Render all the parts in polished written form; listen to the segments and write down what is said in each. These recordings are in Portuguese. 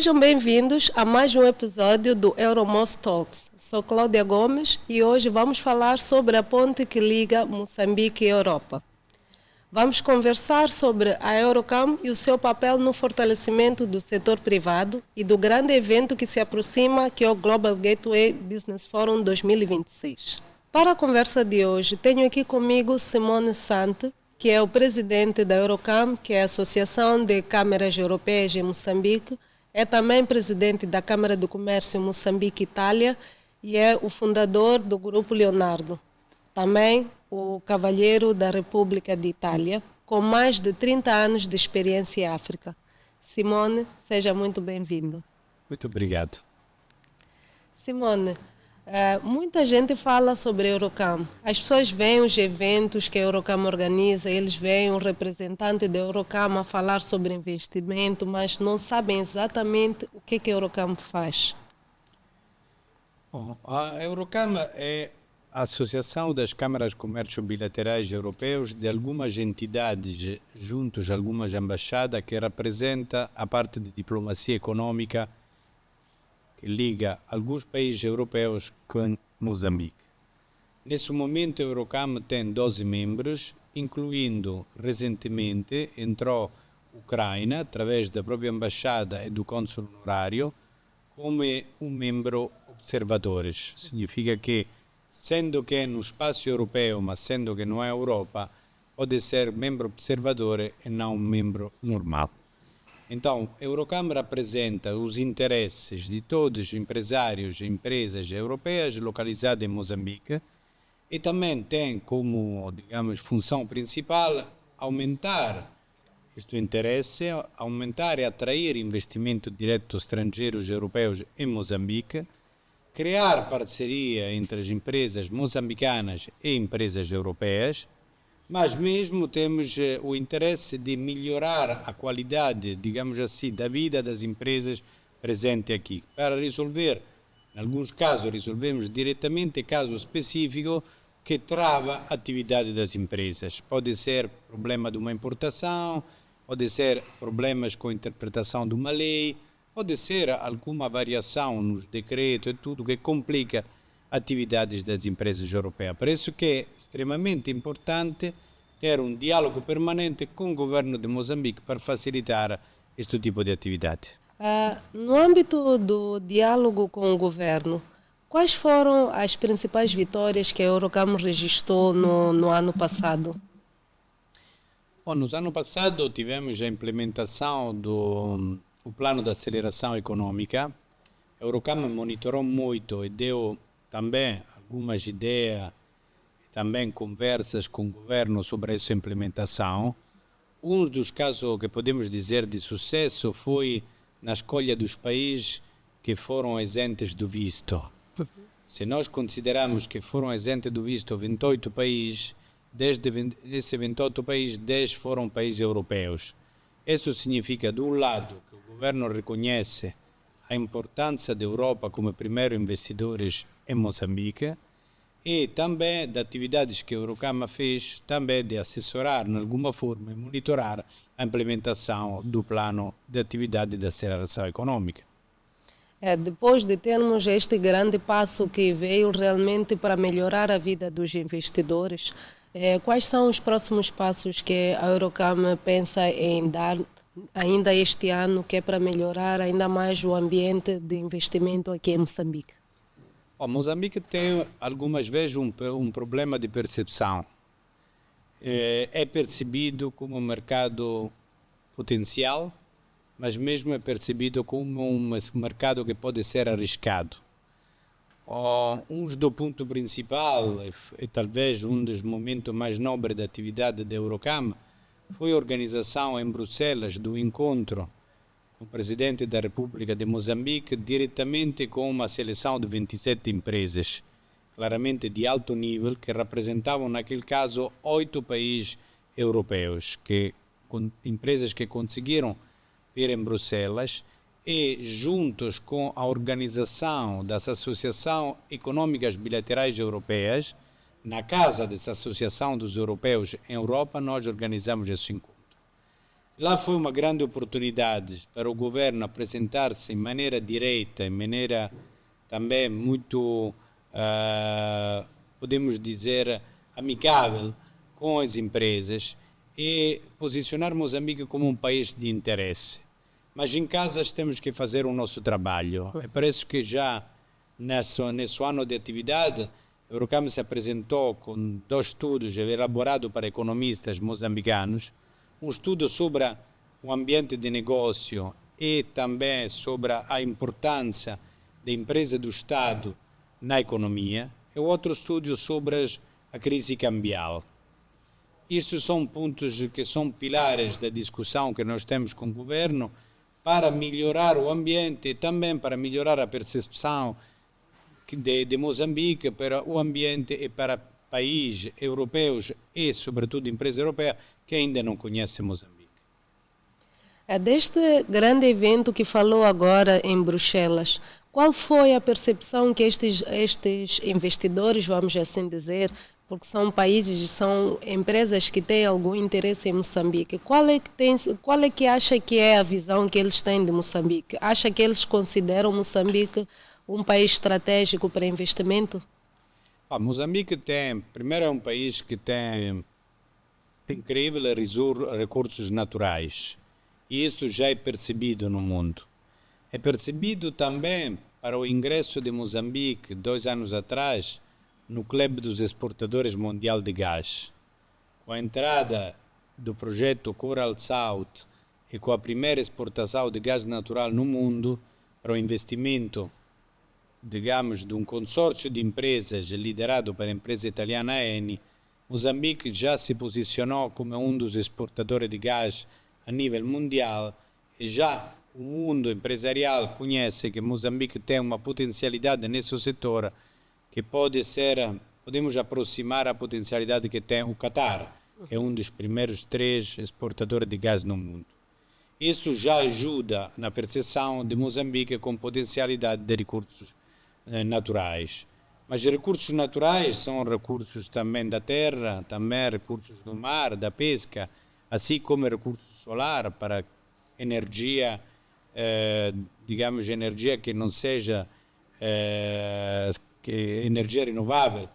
Sejam bem-vindos a mais um episódio do Euromost Talks. Sou Cláudia Gomes e hoje vamos falar sobre a ponte que liga Moçambique e Europa. Vamos conversar sobre a Eurocam e o seu papel no fortalecimento do setor privado e do grande evento que se aproxima, que é o Global Gateway Business Forum 2026. Para a conversa de hoje, tenho aqui comigo Simone Sante, que é o presidente da Eurocam, que é a Associação de Câmaras Europeias em Moçambique, é também presidente da Câmara do Comércio Moçambique-Itália e é o fundador do Grupo Leonardo. Também o Cavalheiro da República de Itália, com mais de 30 anos de experiência em África. Simone, seja muito bem-vindo. Muito obrigado. Simone, muita gente fala sobre a Eurocam. As pessoas veem os eventos que a Eurocam organiza, eles veem um representante da Eurocam a falar sobre investimento, mas não sabem exatamente o que a Eurocam faz. Bom, a Eurocam é a Associação das Câmaras de Comércio Bilaterais Europeus de algumas entidades juntos a algumas embaixadas que representa a parte de diplomacia econômica que liga alguns países europeus com Moçambique. Nesse momento, a Eurocam tem 12 membros, incluindo, recentemente, entrou a Ucrânia, através da própria embaixada e do cônsul honorário, como um membro observador. Significa que, sendo que é no espaço europeu, mas sendo que não é Europa, pode ser membro observador e não membro normal. Então, a Eurocam representa os interesses de todos os empresários e empresas europeias localizadas em Moçambique e também tem como, digamos, função principal aumentar este interesse, aumentar e atrair investimento direto estrangeiros europeus em Moçambique, criar parceria entre as empresas moçambicanas e empresas europeias, mas mesmo temos o interesse de melhorar a qualidade, digamos assim, da vida das empresas presentes aqui. Para resolver, em alguns casos, resolvemos diretamente caso específico que trava a atividade das empresas. Pode ser problema de uma importação, pode ser problemas com a interpretação de uma lei, pode ser alguma variação nos decretos e tudo que complica atividades das empresas europeias. Por isso que é extremamente importante ter um diálogo permanente com o governo de Moçambique para facilitar este tipo de atividade. No âmbito do diálogo com o governo, quais foram as principais vitórias que a Eurocam registrou no ano passado? Bom, no ano passado tivemos a implementação do plano de aceleração econômica. A Eurocam monitorou muito e deu também algumas ideias, também conversas com o governo sobre essa implementação. Um dos casos que podemos dizer de sucesso foi na escolha dos países que foram isentos do visto. Se nós consideramos que foram isentos do visto 28 países, desses 28 países, 10 foram países europeus. Isso significa, de um lado, que o governo reconhece a importância da Europa como primeiro investidores em Moçambique e também das atividades que a Eurocam fez, também de assessorar, de alguma forma, e monitorar a implementação do plano de atividade de aceleração econômica. Depois de termos este grande passo que veio realmente para melhorar a vida dos investidores, quais são os próximos passos que a Eurocam pensa em dar ainda este ano, que é para melhorar ainda mais o ambiente de investimento aqui em Moçambique? Moçambique tem algumas vezes um problema de percepção. É percebido como um mercado potencial, mas mesmo é percebido como um mercado que pode ser arriscado. Um do ponto principal, e talvez um dos momentos mais nobres da atividade da Eurocam, foi a organização em Bruxelas do encontro com o presidente da República de Moçambique, diretamente com uma seleção de 27 empresas, claramente de alto nível, que representavam naquele caso 8 países europeus, empresas que conseguiram vir em Bruxelas e, juntos com a organização das Associações Econômicas Bilaterais Europeias, na casa dessa Associação dos Europeus em Europa, nós organizamos esse encontro. Lá foi uma grande oportunidade para o governo apresentar-se em maneira direta, em maneira também muito, podemos dizer, amigável com as empresas e posicionar Moçambique como um país de interesse. Mas em casa temos que fazer o nosso trabalho. E parece que já nesse ano de atividade, a Eurocam se apresentou com 2 estudos elaborados para economistas moçambicanos, um estudo sobre o ambiente de negócio e também sobre a importância da empresa do Estado na economia, e outro estudo sobre a crise cambial. Estes são pontos que são pilares da discussão que nós temos com o governo para melhorar o ambiente e também para melhorar a percepção de Moçambique para o ambiente e para países europeus e, sobretudo, empresas europeias que ainda não conhecem Moçambique. Deste grande evento que falou agora em Bruxelas, qual foi a percepção que estes investidores, vamos assim dizer, porque são países, são empresas que têm algum interesse em Moçambique, qual é que acha que é a visão que eles têm de Moçambique? Acha que eles consideram Moçambique um país estratégico para investimento? Moçambique primeiro é um país que tem incríveis recursos naturais. E isso já é percebido no mundo. É percebido também para o ingresso de Moçambique, 2 anos atrás, no Clube dos Exportadores Mundial de Gás. Com a entrada do projeto Coral South e com a primeira exportação de gás natural no mundo, para o investimento, digamos, de um consórcio de empresas liderado pela empresa italiana Eni, Moçambique já se posicionou como um dos exportadores de gás a nível mundial e já o mundo empresarial conhece que Moçambique tem uma potencialidade nesse setor que podemos aproximar a potencialidade que tem o Qatar, que é um dos primeiros 3 exportadores de gás no mundo. Isso já ajuda na percepção de Moçambique com potencialidade de recursos naturais. Mas recursos naturais são recursos também da terra, também recursos do mar, da pesca, assim como recursos solar para energia, digamos, energia que não seja energia renovável,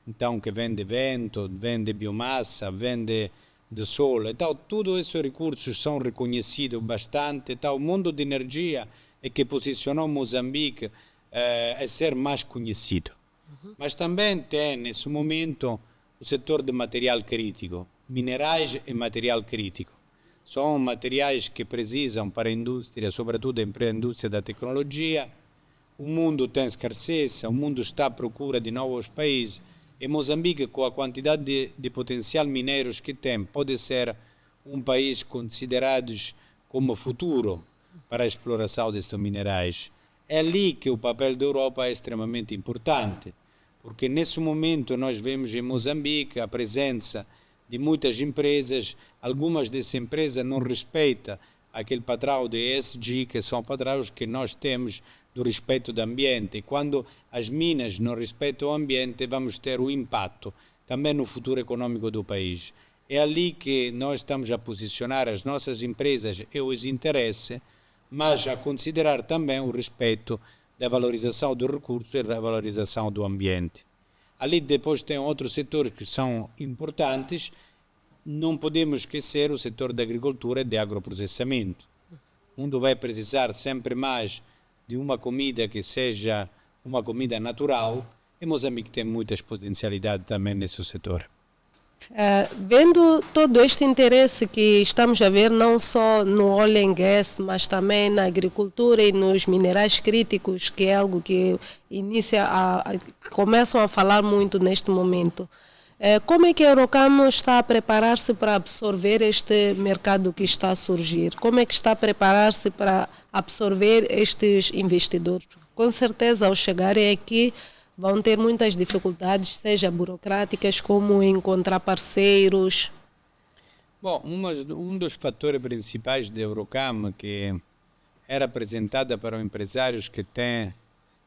então que vem de vento, vem de biomassa, vem de sol. Então, todos esses recursos são reconhecidos bastante. Então, o mundo de energia é que posicionou Moçambique a ser mais conhecido. Mas também tem, nesse momento, o setor de material crítico, minerais e material crítico. São materiais que precisam para a indústria, sobretudo para a indústria da tecnologia. O mundo tem escassez, o mundo está à procura de novos países. E Moçambique, com a quantidade de potencial mineiros que tem, pode ser um país considerado como futuro para a exploração destes minerais. É ali que o papel da Europa é extremamente importante, porque nesse momento nós vemos em Moçambique a presença de muitas empresas. Algumas dessas empresas não respeitam aquele padrão de ESG, que são padrões que nós temos do respeito do ambiente. E quando as minas não respeitam o ambiente, vamos ter um impacto também no futuro econômico do país. É ali que nós estamos a posicionar as nossas empresas e os interesses, mas a considerar também o respeito da valorização dos recursos e da valorização do ambiente. Ali depois tem outros setores que são importantes. Não podemos esquecer o setor da agricultura e de agroprocessamento. O mundo vai precisar sempre mais de uma comida que seja uma comida natural, e Moçambique tem muitas potencialidades também nesse setor. Vendo todo este interesse que estamos a ver, não só no oil and gas, mas também na agricultura e nos minerais críticos, que é algo que começam a falar muito neste momento. Como é que a Eurocam está a preparar-se para absorver este mercado que está a surgir? Como é que está a preparar-se para absorver estes investidores? Com certeza, ao chegarem aqui, vão ter muitas dificuldades, seja burocráticas, como encontrar parceiros. Bom, um dos fatores principais da Eurocam, que era apresentada para os empresários que têm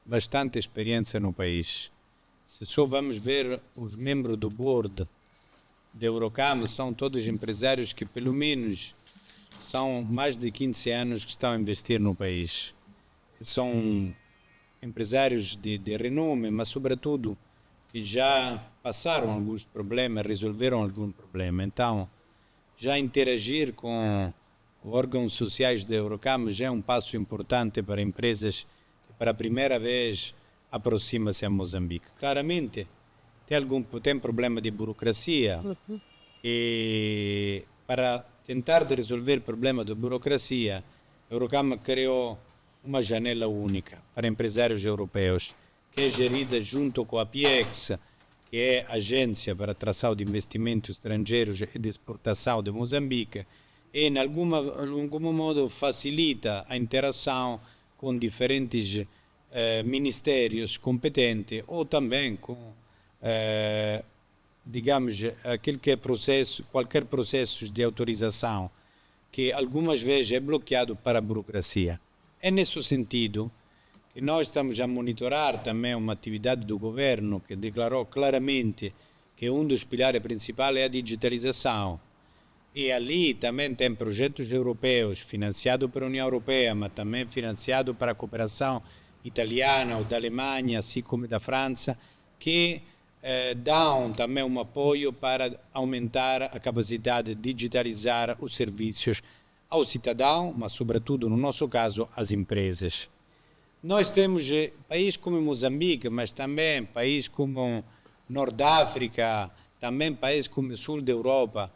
bastante experiência no país. Se só vamos ver os membros do board da Eurocam, são todos empresários que pelo menos são mais de 15 anos que estão a investir no país. São empresários de renome, mas sobretudo que já passaram alguns problemas, resolveram algum problema. Então, já interagir com órgãos sociais da Eurocam já é um passo importante para empresas que pela primeira vez aproximam-se a Moçambique. Claramente, tem problema de burocracia e para tentar de resolver o problema da burocracia, a Eurocam criou uma janela única para empresários europeus, que é gerida junto com a PIEX, que é a agência para a atração de investimentos estrangeiros e de exportação de Moçambique, e em algum modo facilita a interação com diferentes ministérios competentes ou também com, digamos, aquele que é qualquer processo de autorização que algumas vezes é bloqueado para a burocracia. É nesse sentido que nós estamos a monitorar também uma atividade do governo que declarou claramente que um dos pilares principais é a digitalização. E ali também tem projetos europeus financiados pela União Europeia, mas também financiados para a cooperação italiana ou da Alemanha, assim como da França, que dão também um apoio para aumentar a capacidade de digitalizar os serviços ao cidadão, mas sobretudo, no nosso caso, às empresas. Nós temos países como Moçambique, mas também países como Nordafrica, também países como o Sul da Europa,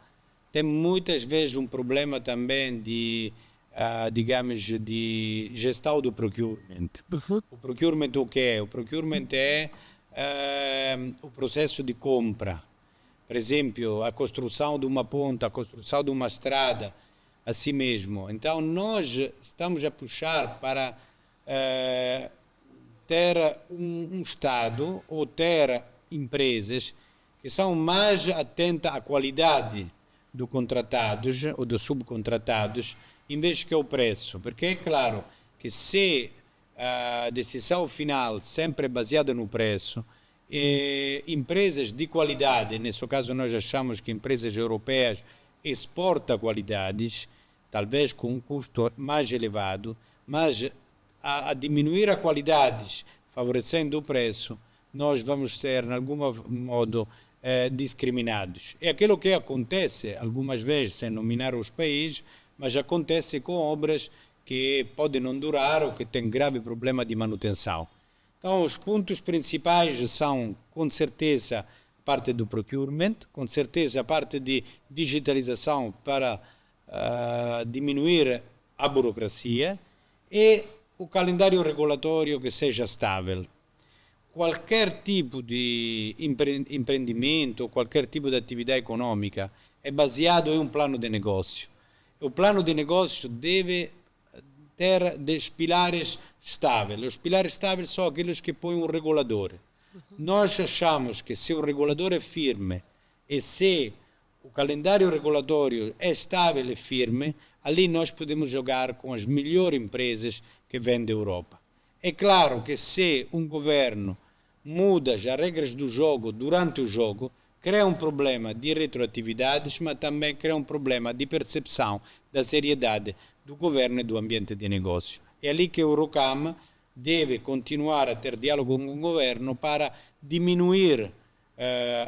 tem muitas vezes um problema também de, digamos, de gestão do procurement. O procurement o que é? O procurement é o processo de compra. Por exemplo, a construção de uma ponte, a construção de uma estrada, assim mesmo. Então, nós estamos a puxar para ter um Estado ou ter empresas que são mais atentas à qualidade dos contratados ou dos subcontratados, em vez que ao preço. Porque é claro que se a decisão final sempre é baseada no preço, empresas de qualidade, nesse caso nós achamos que empresas europeias exportam qualidades, talvez com um custo mais elevado, mas a diminuir a qualidade, favorecendo o preço, nós vamos ser, de algum modo, discriminados. É aquilo que acontece, algumas vezes, sem nominar os países, mas acontece com obras que podem não durar ou que têm grave problema de manutenção. Então, os pontos principais são, com certeza, a parte do procurement, com certeza a parte de digitalização para diminuir a burocracia e o calendário regulatório que seja estável. Qualquer tipo de empreendimento, qualquer tipo de atividade econômica é baseado em um plano de negócio. O plano de negócio deve ter dos pilares estáveis. Os pilares estáveis são aqueles que põem um regulador. Nós achamos que se o regulador é firme e se o calendário regulatório é estável e firme, ali nós podemos jogar com as melhores empresas que vêm da Europa. É claro que se um governo muda as regras do jogo durante o jogo, cria um problema de retroatividades, mas também cria um problema de percepção da seriedade do governo e do ambiente de negócio. É ali que o Eurocam deve continuar a ter diálogo com o governo para diminuir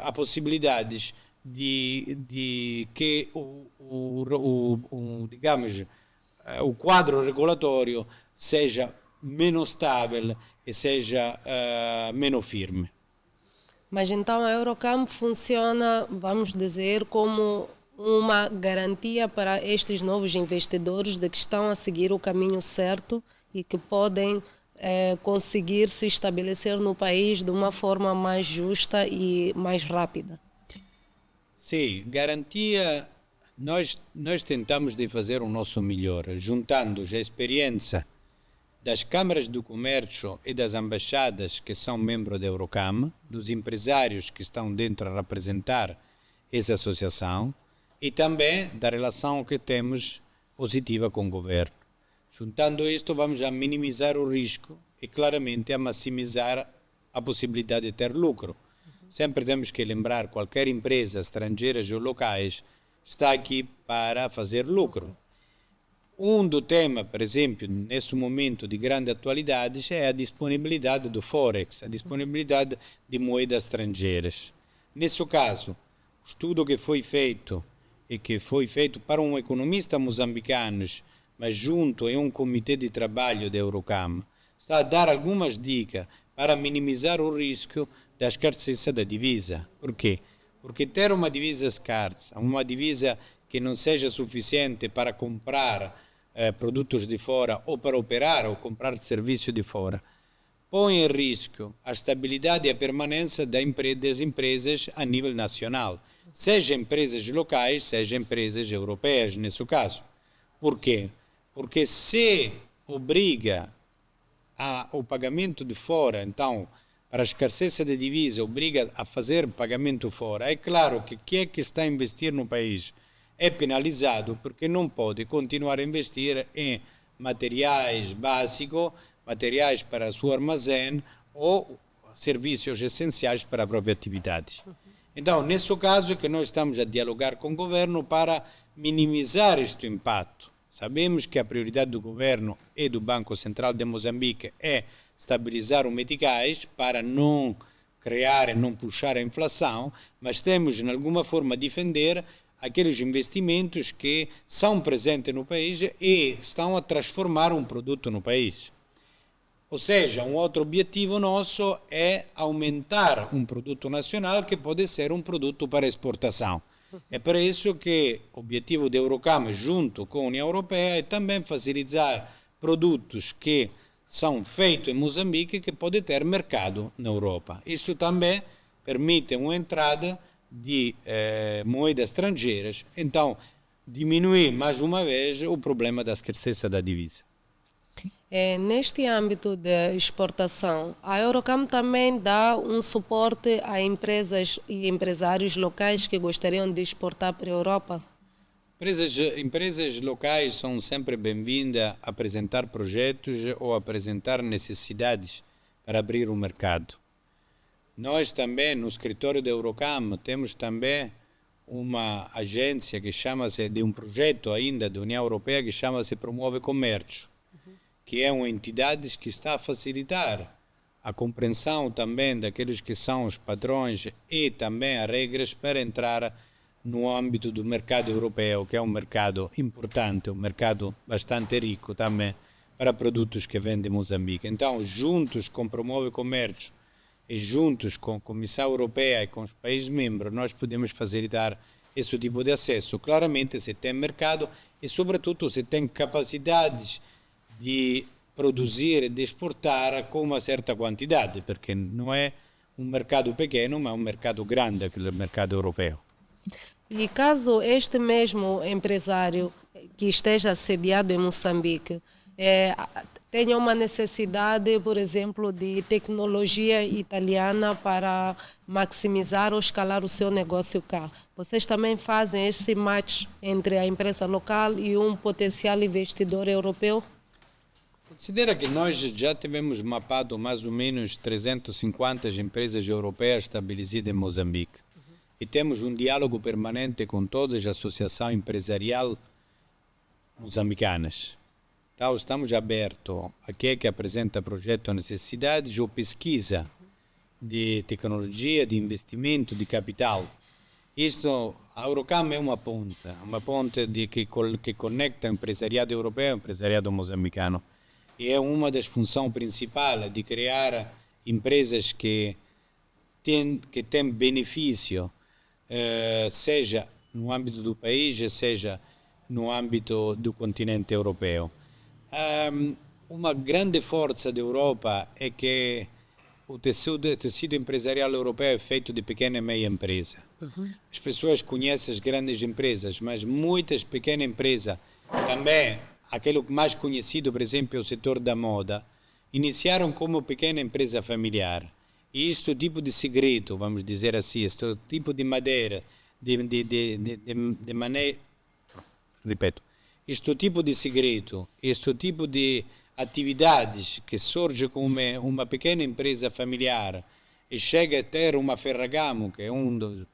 as possibilidades de que digamos, o quadro regulatório seja menos estável e seja menos firme. Mas então a Eurocam funciona, vamos dizer, como uma garantia para estes novos investidores de que estão a seguir o caminho certo e que podem conseguir se estabelecer no país de uma forma mais justa e mais rápida. Sim, garantia, nós tentamos de fazer o nosso melhor, juntando a experiência das câmaras do comércio e das embaixadas que são membros da Eurocam, dos empresários que estão dentro a representar essa associação e também da relação que temos positiva com o governo. Juntando isto, vamos a minimizar o risco e claramente a maximizar a possibilidade de ter lucro. Sempre temos que lembrar, qualquer empresa estrangeira ou locais está aqui para fazer lucro. Um do tema, por exemplo, nesse momento de grande atualidade, é a disponibilidade do Forex, a disponibilidade de moedas estrangeiras. Nesse caso, o estudo que foi feito, e que foi feito para um economista moçambicano, mas junto a um comitê de trabalho da Eurocam, está a dar algumas dicas para minimizar o risco da escassez da divisa. Por quê? Porque ter uma divisa escassa, uma divisa que não seja suficiente para comprar produtos de fora ou para operar ou comprar serviços de fora, põe em risco a estabilidade e a permanência das empresas a nível nacional, seja empresas locais, seja empresas europeias, nesse caso. Por quê? Porque se obriga o pagamento de fora, então, para a escassez de divisa, obriga a fazer pagamento fora, é claro que quem é que está a investir no país é penalizado porque não pode continuar a investir em materiais básicos, materiais para o seu armazém ou serviços essenciais para a própria atividade. Então, nesse caso é que nós estamos a dialogar com o governo para minimizar este impacto. Sabemos que a prioridade do governo e do Banco Central de Moçambique é estabilizar o meticais para não criar e não puxar a inflação, mas temos, de alguma forma, defender aqueles investimentos que são presentes no país e estão a transformar um produto no país. Ou seja, um outro objetivo nosso é aumentar um produto nacional que pode ser um produto para exportação. É por isso que o objetivo da Eurocam, junto com a União Europeia, é também facilitar produtos que são feitos em Moçambique que podem ter mercado na Europa. Isso também permite uma entrada de moedas estrangeiras, então diminuir mais uma vez o problema da escassez da divisa. Neste âmbito de exportação, a Eurocam também dá um suporte a empresas e empresários locais que gostariam de exportar para a Europa? Empresas locais são sempre bem-vindas a apresentar projetos ou apresentar necessidades para abrir o mercado. Nós também, no escritório da Eurocam, temos também uma agência que chama-se, de um projeto ainda da União Europeia, que chama-se Promove Comércio, que é uma entidade que está a facilitar a compreensão também daqueles que são os padrões e também as regras para entrar no âmbito do mercado europeu, que é um mercado importante, um mercado bastante rico também para produtos que vêm de Moçambique. Então, juntos com Promove Comércio e juntos com a Comissão Europeia e com os países membros, nós podemos facilitar esse tipo de acesso. Claramente, se tem mercado e, sobretudo, se tem capacidades de produzir e de exportar com uma certa quantidade, porque não é um mercado pequeno, mas um mercado grande, aquele mercado europeu. E caso este mesmo empresário que esteja sediado em Moçambique tenha uma necessidade, por exemplo, de tecnologia italiana para maximizar ou escalar o seu negócio cá, vocês também fazem esse match entre a empresa local e um potencial investidor europeu? Considera que nós já tivemos mapado mais ou menos 350 empresas europeias estabelecidas em Moçambique. E temos um diálogo permanente com todas as associações empresariais moçambicanas. Então, estamos abertos a quem que apresenta projeto, necessidades ou pesquisa de tecnologia, de investimento, de capital. Isto, a Eurocam é uma ponte que conecta o empresariado europeu e o empresariado moçambicano. E é uma das funções principais de criar empresas que têm benefício, seja no âmbito do país, seja no âmbito do continente europeu. Uma grande força da Europa é que o tecido empresarial europeu é feito de pequena e média empresa. As pessoas conhecem as grandes empresas, mas muitas pequenas empresas, também aquele mais conhecido, por exemplo, é o setor da moda, iniciaram como pequena empresa familiar. E este tipo de segredo, vamos dizer assim, este tipo de maneira, este tipo de segredo, este tipo de atividades que surge como uma pequena empresa familiar e chega a ter uma Ferragamo, que é um dos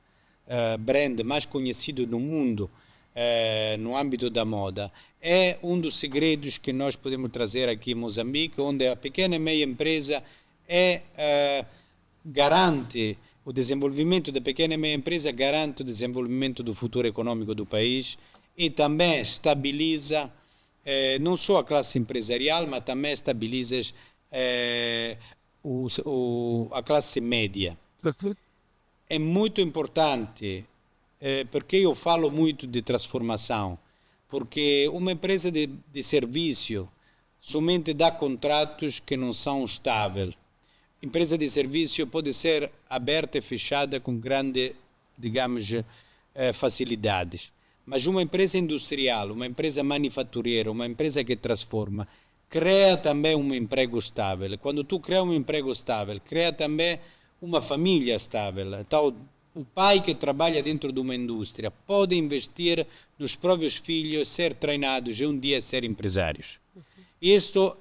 brands mais conhecidos do mundo no âmbito da moda, é um dos segredos que nós podemos trazer aqui em Moçambique, onde a pequena e média empresa garante o desenvolvimento da pequena e média empresa, garante o desenvolvimento do futuro econômico do país e também estabiliza não só a classe empresarial, mas também estabiliza a classe média. É muito importante, porque eu falo muito de transformação, porque uma empresa de serviço somente dá contratos que não são estáveis. Empresa de serviço pode ser aberta e fechada com grandes, digamos, facilidades. Mas uma empresa industrial, uma empresa manufatureira, uma empresa que transforma, cria também um emprego estável. Quando tu cria um emprego estável, cria também uma família estável. Então, o pai que trabalha dentro de uma indústria pode investir nos próprios filhos, ser treinados e um dia ser empresários. Isso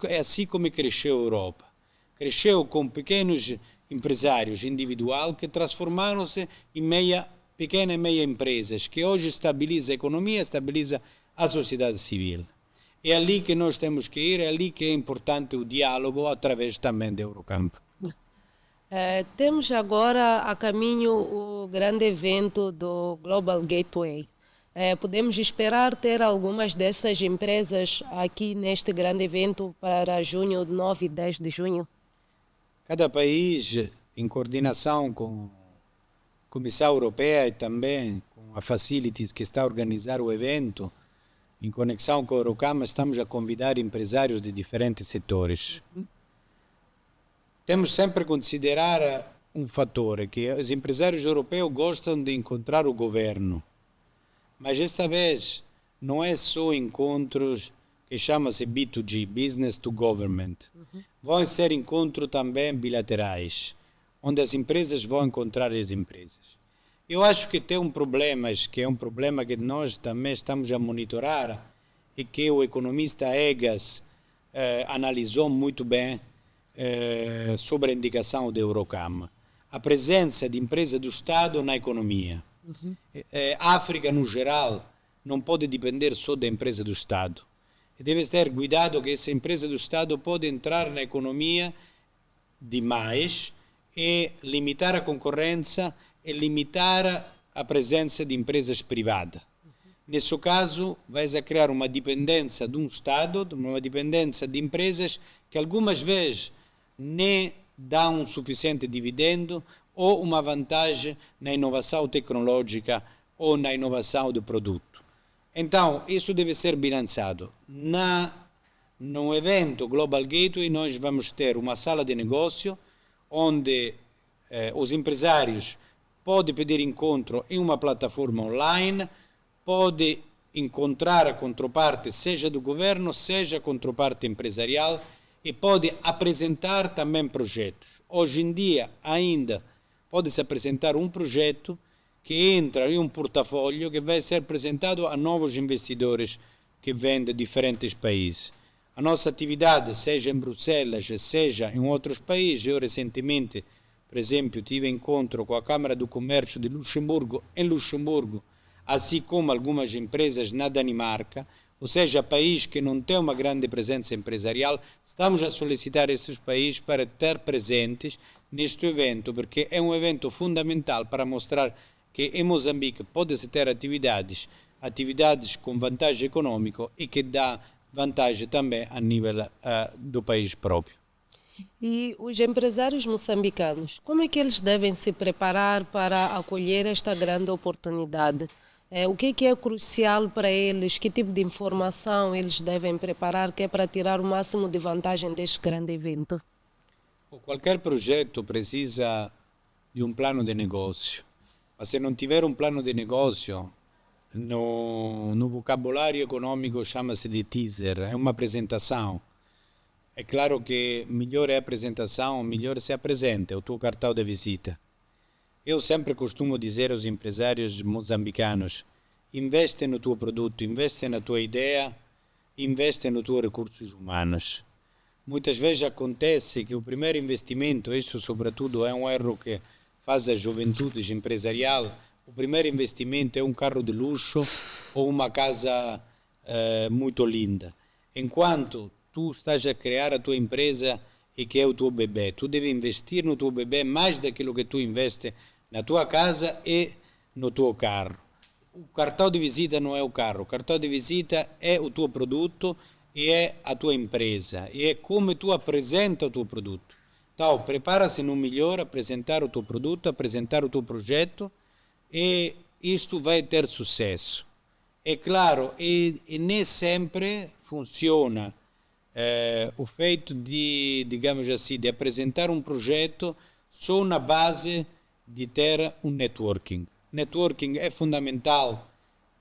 é assim como cresceu a Europa. Cresceu com pequenos empresários individuais que transformaram-se em pequenas e médias empresas, que hoje estabiliza a economia, estabiliza a sociedade civil. É ali que nós temos que ir, é ali que é importante o diálogo através também da Eurocamp. Temos agora a caminho o grande evento do Global Gateway. Podemos esperar ter algumas dessas empresas aqui neste grande evento para junho, 9 e 10 de junho? Cada país, em coordenação com a Comissão Europeia e também com a Facilities que está a organizar o evento, em conexão com a Eurocamp, estamos a convidar empresários de diferentes setores. Temos sempre a considerar um fator, que os empresários europeus gostam de encontrar o governo. Mas esta vez não é só encontros que chama-se B2G, Business to Government. Vão ser encontros também bilaterais, onde as empresas vão encontrar as empresas. Eu acho que tem um problema, que é um problema que nós também estamos a monitorar e que o economista Egas analisou muito bem sobre a indicação da Eurocamp. A presença de empresas do Estado na economia. A África, no geral, não pode depender só da empresa do Estado. E deve ter cuidado que essa empresa do Estado pode entrar na economia demais e limitar a concorrência e limitar a presença de empresas privadas. Nesse caso, vai a criar uma dependência de um Estado, uma dependência de empresas que algumas vezes nem dão um suficiente dividendo ou uma vantagem na inovação tecnológica ou na inovação do produto. Então, isso deve ser bilanciado. No evento Global Gateway, nós vamos ter uma sala de negócio onde os empresários podem pedir encontro em uma plataforma online, pode encontrar a controparte, seja do governo, seja a controparte empresarial, e pode apresentar também projetos. Hoje em dia, ainda, pode-se apresentar um projeto que entra em um portafólio que vai ser apresentado a novos investidores que vêm de diferentes países. A nossa atividade, seja em Bruxelas, seja em outros países, eu recentemente, por exemplo, tive encontro com a Câmara do Comércio de Luxemburgo, em Luxemburgo, assim como algumas empresas na Dinamarca, ou seja, países que não têm uma grande presença empresarial. Estamos a solicitar esses países para estar presentes neste evento, porque é um evento fundamental para mostrar que em Moçambique pode-se ter atividades com vantagem econômica e que dá vantagem também a nível do país próprio. E os empresários moçambicanos, como é que eles devem se preparar para acolher esta grande oportunidade? O que é crucial para eles? Que tipo de informação eles devem preparar que é para tirar o máximo de vantagem deste grande evento? Qualquer projeto precisa de um plano de negócio. Mas se não tiver um plano de negócio, no vocabulário econômico chama-se de teaser, é uma apresentação. É claro que melhor é a apresentação, melhor se apresenta, é o teu cartão de visita. Eu sempre costumo dizer aos empresários moçambicanos: investe no teu produto, investe na tua ideia, investe nos teus recursos humanos. Muitas vezes acontece que o primeiro investimento, isso sobretudo é um erro que faz a juventude empresarial, o primeiro investimento é um carro de luxo ou uma casa muito linda. Enquanto tu estás a criar a tua empresa e que é o teu bebê, tu deves investir no teu bebê mais daquilo que tu investe na tua casa e no teu carro. O cartão de visita não é o carro, o cartão de visita é o teu produto e é a tua empresa, e é como tu apresenta o teu produto. Então, prepara-se no melhor apresentar o teu produto, apresentar o teu projeto, e isto vai ter sucesso. É claro, e nem sempre funciona o feito de, digamos assim, de apresentar um projeto só na base de ter um networking. Networking é fundamental,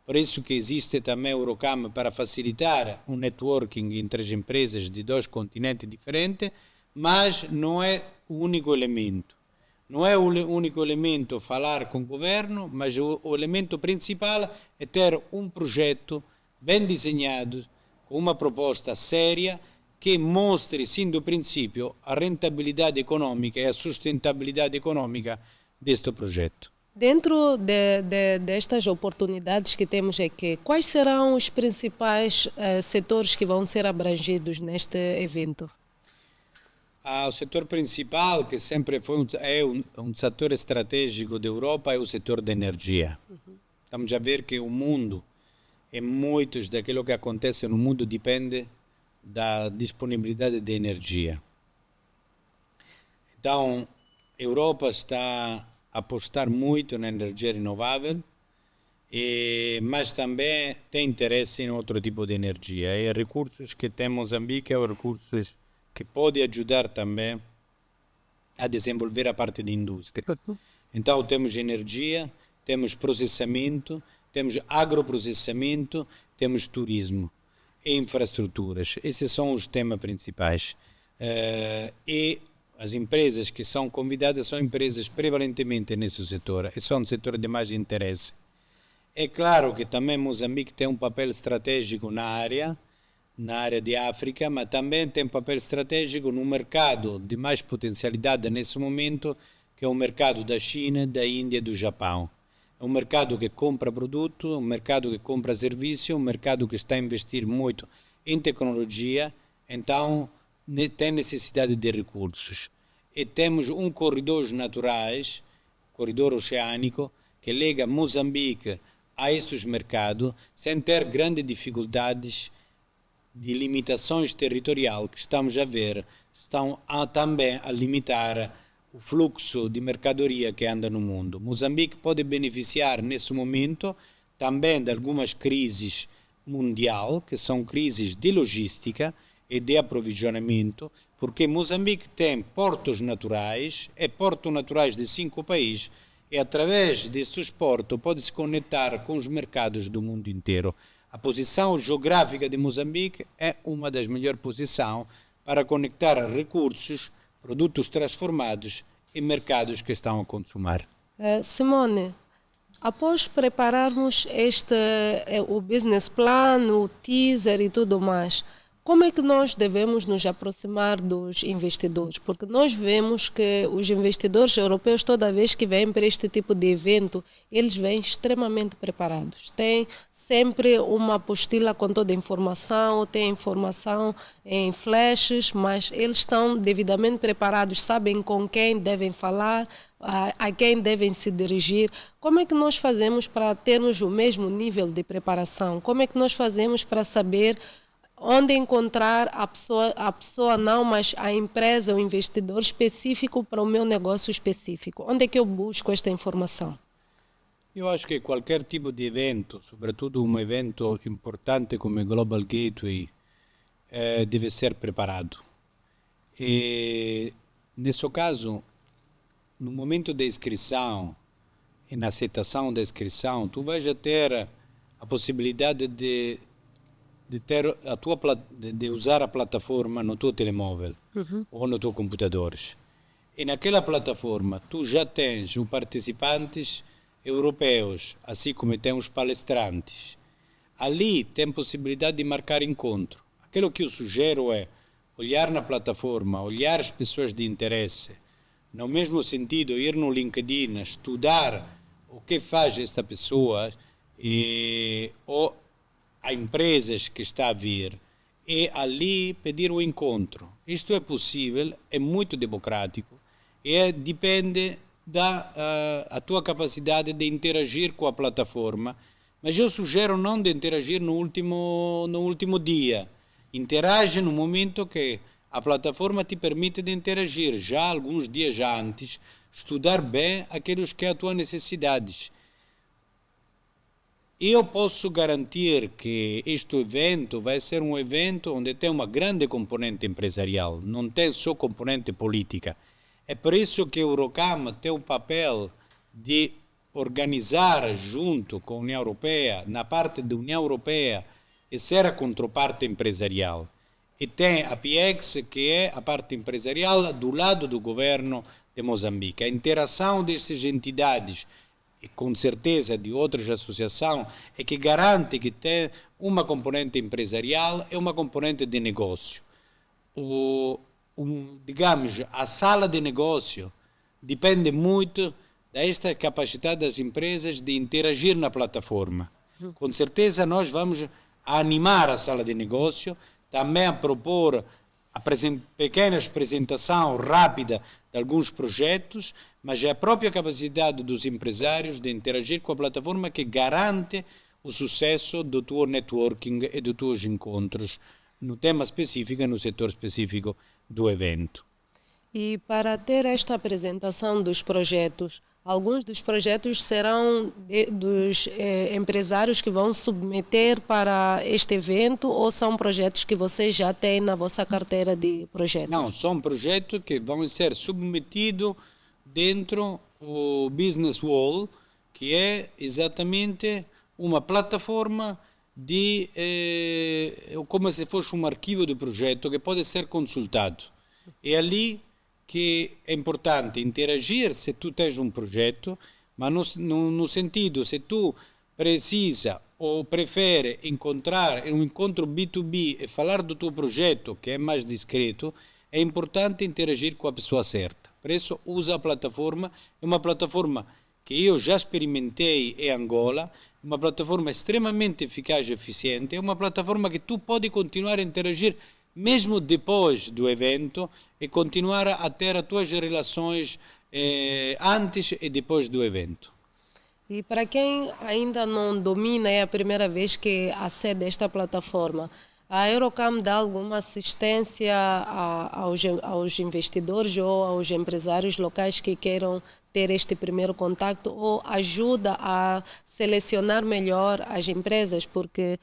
por isso que existe também o Eurocam para facilitar um networking entre as empresas de dois continentes diferentes, mas não é o único elemento. Não é o único elemento falar com o governo, mas o elemento principal é ter um projeto bem desenhado, com uma proposta séria, que mostre, sim do princípio, a rentabilidade econômica e a sustentabilidade econômica deste projeto. Dentro destas oportunidades que temos aqui, quais serão os principais setores que vão ser abrangidos neste evento? O setor principal, que sempre foi um setor estratégico da Europa, é o setor da energia. Estamos a ver que o mundo, e muitos daquilo que acontece no mundo, depende da disponibilidade de energia. Então, a Europa está a apostar muito na energia renovável, mas também tem interesse em outro tipo de energia. E recursos que tem Moçambique são recursos que podem ajudar também a desenvolver a parte de indústria. Então, temos energia, temos processamento, temos agroprocessamento, temos turismo e infraestruturas. Esses são os temas principais. E as empresas que são convidadas são empresas prevalentemente nesse setor, e são um setor de mais interesse. É claro que também Moçambique tem um papel estratégico na área de África, mas também tem um papel estratégico no mercado de mais potencialidade nesse momento, que é o mercado da China, da Índia e do Japão. É um mercado que compra produto, um mercado que compra serviço, um mercado que está a investir muito em tecnologia, então tem necessidade de recursos. E temos corredores naturais, corredor oceânico, que liga Moçambique a esses mercados, sem ter grandes dificuldades de limitações territoriais que estamos a ver, estão também a limitar o fluxo de mercadoria que anda no mundo. Moçambique pode beneficiar nesse momento também de algumas crises mundial, que são crises de logística e de aprovisionamento, porque Moçambique tem portos naturais e portos naturais de 5 países, e através desses portos pode se conectar com os mercados do mundo inteiro. A posição geográfica de Moçambique é uma das melhores posições para conectar recursos, produtos transformados e mercados que estão a consumir. Simone, após prepararmos o business plan, o teaser e tudo mais, como é que nós devemos nos aproximar dos investidores? Porque nós vemos que os investidores europeus, toda vez que vêm para este tipo de evento, eles vêm extremamente preparados. Tem sempre uma apostila com toda a informação, tem informação em flashes, mas eles estão devidamente preparados, sabem com quem devem falar, a quem devem se dirigir. Como é que nós fazemos para termos o mesmo nível de preparação? Como é que nós fazemos para saber onde encontrar a pessoa não, mas a empresa, o investidor específico para o meu negócio específico? Onde é que eu busco esta informação? Eu acho que qualquer tipo de evento, sobretudo um evento importante como o Global Gateway, deve ser preparado. E, nesse caso, no momento da inscrição e na aceitação da inscrição, tu vais ter a possibilidade de usar a plataforma no teu telemóvel ou no teu computador. E naquela plataforma tu já tens os participantes europeus, assim como tem os palestrantes. Ali tem possibilidade de marcar encontro. Aquilo que eu sugiro é olhar na plataforma, olhar as pessoas de interesse, no mesmo sentido, ir no LinkedIn, estudar o que faz esta pessoa ou a empresas que está a vir e ali pedir o encontro. Isto é possível, é muito democrático e depende da a tua capacidade de interagir com a plataforma. Mas eu sugiro não de interagir no último dia. Interage no momento que a plataforma te permite de interagir, já alguns dias antes, estudar bem aqueles que são as tuas necessidades. Eu posso garantir que este evento vai ser um evento onde tem uma grande componente empresarial, não tem só componente política. É por isso que a Eurocam tem um papel de organizar junto com a União Europeia, na parte da União Europeia, e ser a contraparte empresarial. E tem a PIEX, que é a parte empresarial do lado do governo de Moçambique. A interação dessas entidades, e com certeza de outras associações, é que garante que tem uma componente empresarial e uma componente de negócio. Digamos, a sala de negócio depende muito desta capacidade das empresas de interagir na plataforma. Com certeza nós vamos animar a sala de negócio, também a propor pequenas apresentação rápida de alguns projetos, mas é a própria capacidade dos empresários de interagir com a plataforma que garante o sucesso do teu networking e dos teus encontros no tema específico e no setor específico do evento. E para ter esta apresentação dos projetos, alguns dos projetos serão dos empresários que vão submeter para este evento ou são projetos que vocês já têm na vossa carteira de projetos? Não, são projetos que vão ser submetidos dentro do Business Wall, que é exatamente uma plataforma de como se fosse um arquivo de projeto que pode ser consultado. É ali que é importante interagir se tu tens um projeto, mas no sentido, se tu precisa ou prefere encontrar um encontro B2B e falar do teu projeto, que é mais discreto, é importante interagir com a pessoa certa. Por isso, usa a plataforma, é uma plataforma que eu já experimentei em Angola, uma plataforma extremamente eficaz e eficiente, é uma plataforma que tu pode continuar a interagir mesmo depois do evento e continuar a ter as tuas relações antes e depois do evento. E para quem ainda não domina, é a primeira vez que acede a esta plataforma, a Eurocam dá alguma assistência aos investidores ou aos empresários locais que queiram ter este primeiro contacto ou ajuda a selecionar melhor as empresas, porque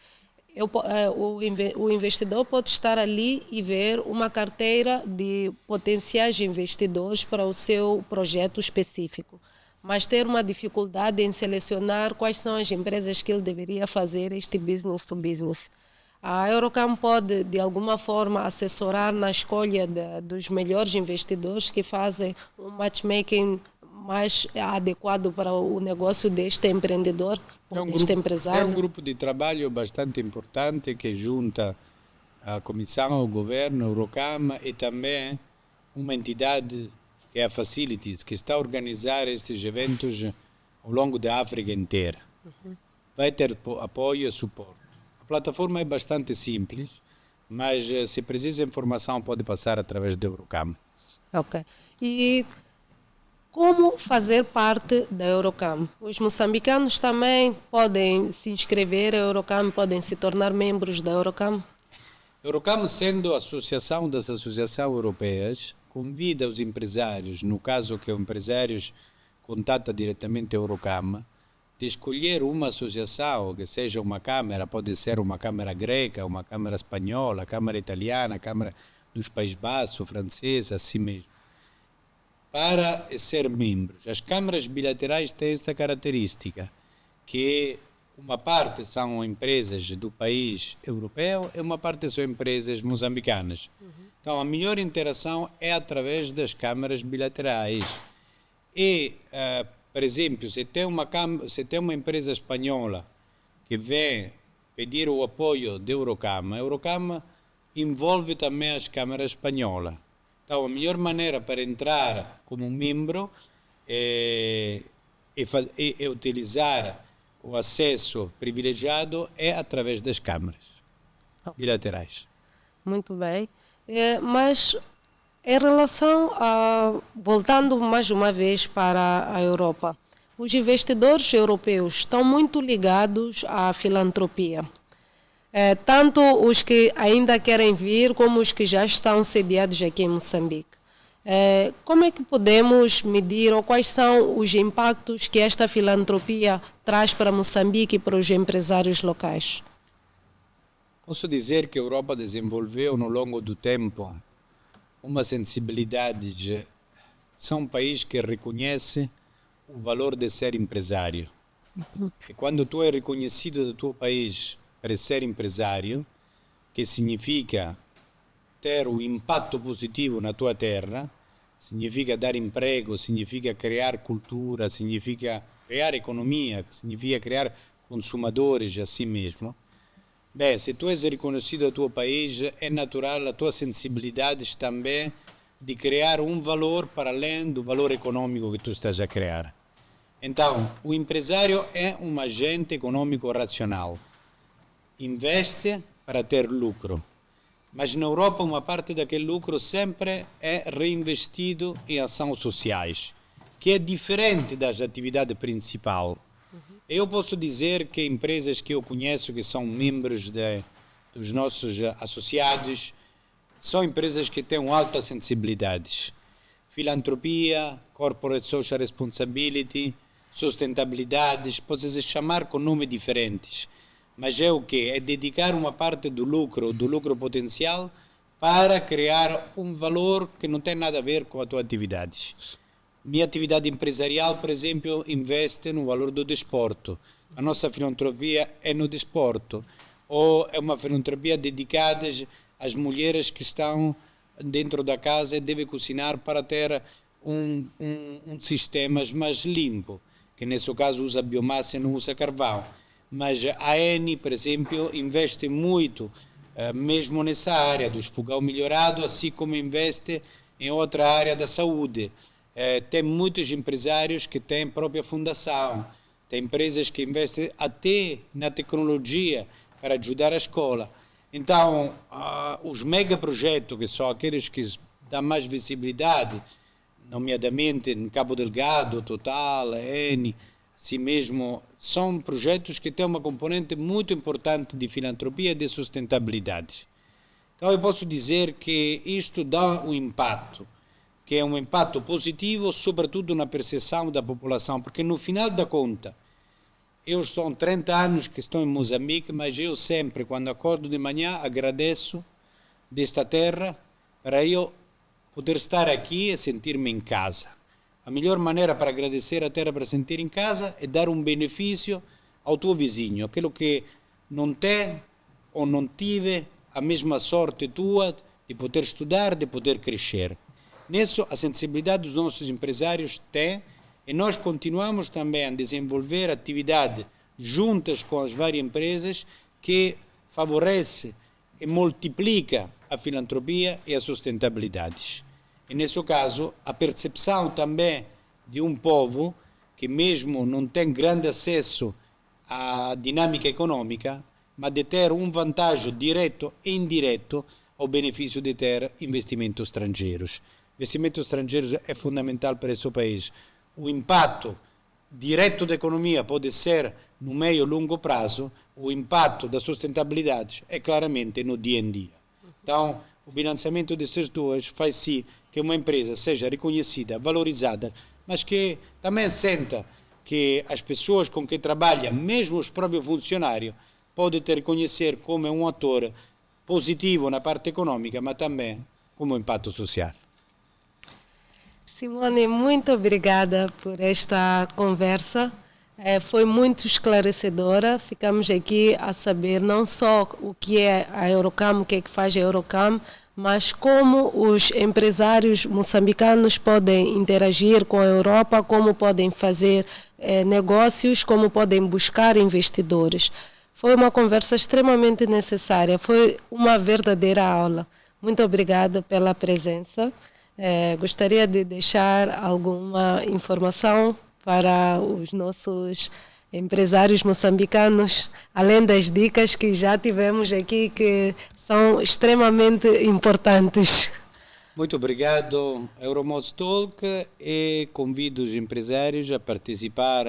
o investidor pode estar ali e ver uma carteira de potenciais investidores para o seu projeto específico, mas ter uma dificuldade em selecionar quais são as empresas que ele deveria fazer este business to business. A Eurocam pode, de alguma forma, assessorar na escolha dos melhores investidores que fazem um matchmaking mais adequado para o negócio deste empreendedor, deste empresário. É um grupo de trabalho bastante importante que junta a Comissão, o Governo, a Eurocam e também uma entidade que é a Facilities, que está a organizar estes eventos ao longo da África inteira. Vai ter apoio e suporte. A plataforma é bastante simples, mas se precisa de informação pode passar através da Eurocam. Ok. E como fazer parte da Eurocam? Os moçambicanos também podem se inscrever à Eurocam, podem se tornar membros da Eurocam? A Eurocam, sendo a associação das associações europeias, convida os empresários, no caso que os empresários contatam diretamente a Eurocam, de escolher uma associação, que seja uma câmara, pode ser uma câmara greca, uma câmara espanhola, câmara italiana, câmara dos Países Baixos, francesa, assim mesmo, para ser membros. As câmaras bilaterais têm esta característica, que uma parte são empresas do país europeu e uma parte são empresas moçambicanas. Então, a melhor interação é através das câmaras bilaterais. E, por exemplo, se tem uma empresa espanhola que vem pedir o apoio da Eurocam, a Eurocam envolve também as câmaras espanholas. Então, a melhor maneira para entrar como membro é utilizar o acesso privilegiado é através das câmaras bilaterais. Muito bem. Mas em relação voltando mais uma vez para a Europa, os investidores europeus estão muito ligados à filantropia. Tanto os que ainda querem vir, como os que já estão sediados aqui em Moçambique. Como é que podemos medir ou quais são os impactos que esta filantropia traz para Moçambique e para os empresários locais? Posso dizer que a Europa desenvolveu ao longo do tempo uma sensibilidade. São um país que reconhece o valor de ser empresário. E quando tu é reconhecido do teu país para ser empresário, que significa ter um impacto positivo na tua terra, significa dar emprego, significa criar cultura, significa criar economia, significa criar consumadores assim mesmo. Bem, se tu és reconhecido no teu país, é natural a tua sensibilidade também de criar um valor para além do valor econômico que tu estás a criar. Então, o empresário é um agente econômico racional. Investe para ter lucro. Mas na Europa uma parte daquele lucro sempre é reinvestido em ações sociais, que é diferente das atividades principais. Eu posso dizer que empresas que eu conheço, que são membros dos nossos associados, são empresas que têm alta sensibilidade. Filantropia, Corporate Social Responsibility, sustentabilidade, pode-se chamar com nomes diferentes. Mas é o quê? É dedicar uma parte do lucro potencial para criar um valor que não tem nada a ver com a tua atividade. Minha atividade empresarial, por exemplo, investe no valor do desporto. A nossa filantropia é no desporto. Ou é uma filantropia dedicada às mulheres que estão dentro da casa e devem cozinhar para ter um sistema mais limpo, que nesse caso usa biomassa e não usa carvão. Mas a Eni, por exemplo, investe muito, mesmo nessa área dos fogão melhorado, assim como investe em outra área da saúde. Tem muitos empresários que têm própria fundação, tem empresas que investem até na tecnologia para ajudar a escola. Então, os megaprojetos, que são aqueles que dão mais visibilidade, nomeadamente em Cabo Delgado, Total, Eni, assim mesmo, são projetos que têm uma componente muito importante de filantropia e de sustentabilidade. Então eu posso dizer que isto dá um impacto, que é um impacto positivo, sobretudo na percepção da população, porque no final da conta, eu são 30 anos que estou em Moçambique, mas eu sempre, quando acordo de manhã, agradeço desta terra para eu poder estar aqui e sentir-me em casa. A melhor maneira para agradecer a terra para sentir em casa é dar um benefício ao teu vizinho, aquilo que não tem ou não tive a mesma sorte tua de poder estudar, de poder crescer. Nisso, a sensibilidade dos nossos empresários tem, e nós continuamos também a desenvolver atividade juntas com as várias empresas que favorece e multiplica a filantropia e a sustentabilidade. E nesse caso, a percepção também de um povo que mesmo não tem grande acesso à dinâmica econômica, mas de ter um vantagem direto e indireto ao benefício de ter investimentos estrangeiros. Investimentos estrangeiros é fundamental para esse país. O impacto direto da economia pode ser no meio e longo prazo, o impacto da sustentabilidade é claramente no dia a dia. Então, o bilanciamento dessas duas faz sim que uma empresa seja reconhecida, valorizada, mas que também senta que as pessoas com quem trabalha, mesmo os próprios funcionários, podem te reconhecer como um ator positivo na parte econômica, mas também como impacto social. Simone, muito obrigada por esta conversa. Foi muito esclarecedora. Ficamos aqui a saber não só o que é a Eurocam, o que é que faz a Eurocam, mas como os empresários moçambicanos podem interagir com a Europa, como podem fazer negócios, como podem buscar investidores. Foi uma conversa extremamente necessária, foi uma verdadeira aula. Muito obrigada pela presença. Gostaria de deixar alguma informação para os nossos empresários moçambicanos, além das dicas que já tivemos aqui, que são extremamente importantes. Muito obrigado, Euromost Talk, e convido os empresários a participar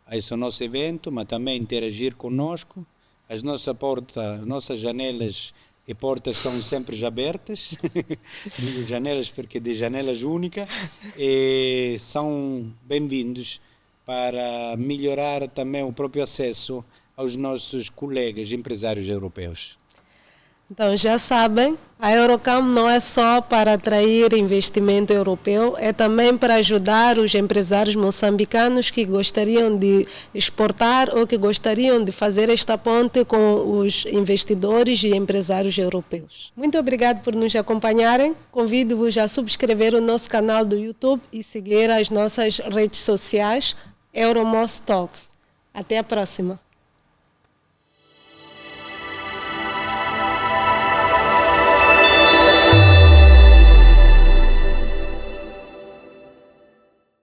a esse nosso evento, mas também interagir conosco. As nossas janelas e portas são sempre abertas, janelas porque de janelas únicas, e são bem-vindos para melhorar também o próprio acesso aos nossos colegas empresários europeus. Então, já sabem, a Eurocam não é só para atrair investimento europeu, é também para ajudar os empresários moçambicanos que gostariam de exportar ou que gostariam de fazer esta ponte com os investidores e empresários europeus. Muito obrigado por nos acompanharem. Convido-vos a subscrever o nosso canal do YouTube e seguir as nossas redes sociais, Euromost Talks. Até a próxima.